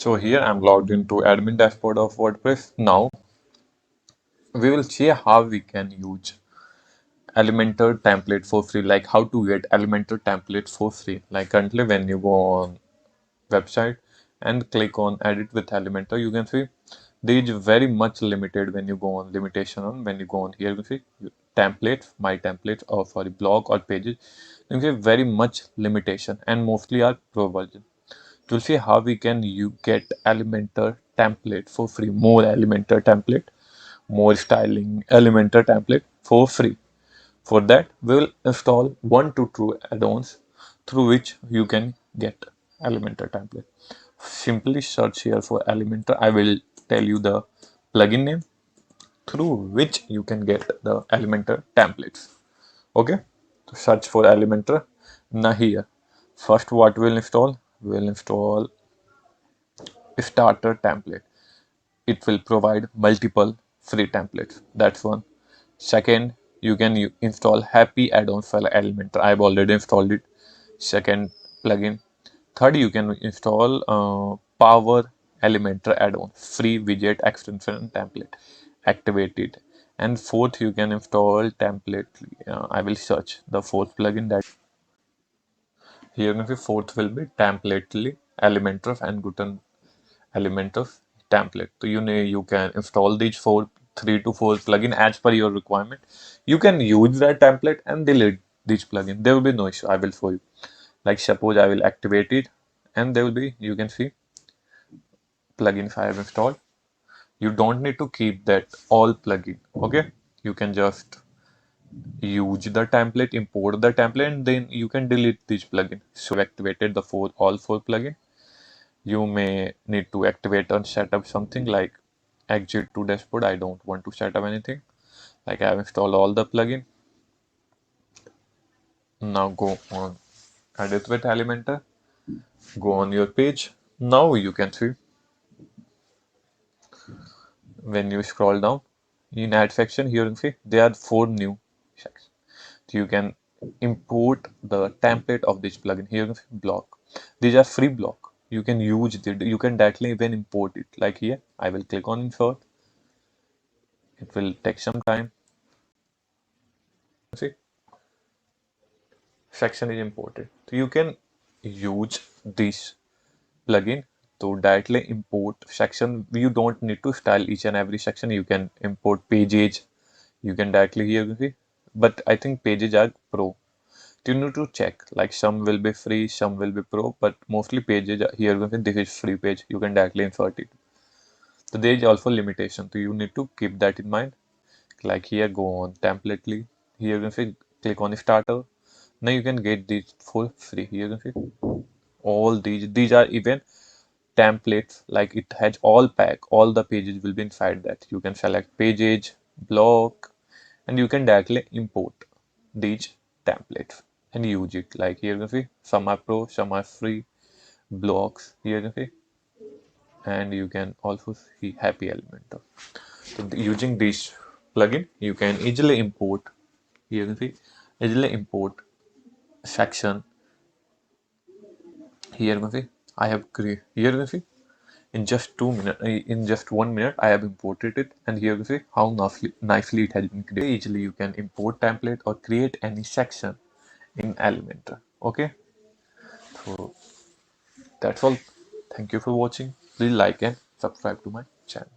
So here I'm logged into admin dashboard of WordPress. Now we will see how we can use Elementor template for free, like how to get Elementor template for free. Like currently when you go on website and click on edit with Elementor, you can see there is very much limited when you go on limitation on when you go on here you can see templates, my templates, or sorry blog or pages, you can see very much limitation and mostly are pro version. To see how we can you get Elementor template for free, more Elementor template, more styling Elementor template for free. For that, we will install 1 to 2 add-ons through which you can get Elementor template. Simply search here for Elementor. I will tell you the plugin name through which you can get the Elementor templates. Okay, so search for Elementor. Now here, first what we'll install? We'll install starter template. It will provide multiple free templates. That's one. Second, you can install Happy add-on for Elementor. I've already installed it. Second plugin. Third, you can install Power Elementor add-on, free widget extension template. Activate it. And fourth, you can install template. I will search the fourth plugin that here. Maybe fourth will be Templately Elementor and Guten Elementor template. So you can install these 3 to 4 plugin as per your requirement. You can use that template and delete this plugin. There will be no issue. I will show you. Like suppose I will activate it, and there will be you can see plugins I have installed. You don't need to keep that all plugin. Okay, you can just use the template, import the template, and then you can delete this plugin. So activated the all four plugin. You may need to activate and set up something like exit to dashboard. I don't want to set up anything. Like I have installed all the plugin. Now go on edit with Elementor. Go on your page. Now you can see when you scroll down in add section here you can see there are 4 new sections. So you can import the template of this plugin. Here you can see block. These are free block. You can use it. You can directly even import it. Like here, I will click on insert. It will take some time. See, section is imported. So you can use this plugin to directly import section. You don't need to style each and every section. You can import pages. You can directly here you see. But I think pages are pro. You need to check, like some will be free, some will be pro, but mostly pages here you can see this is free page. You can directly insert it. So there is also limitation. So you need to keep that in mind. Like here, go on templately. Here you can see click on starter. Now you can get these for free. Here you can see all these are even templates, like it has all pack, all the pages will be inside that. You can select pages, block, and you can directly import these templates and use it. Like here you can see some are pro, some are free blocks. Here you can see, and you can also see Happy Elementor. So using this plugin, you can easily import. Here you can see easily import section. Here you can see I have created. Here you can see in just 2 minutes, in just 1 minute, I have imported it, and here you see how nicely it has been created. Easily you can import template or create any section in Elementor. Okay, so that's all. Thank you for watching. Please like and subscribe to my channel.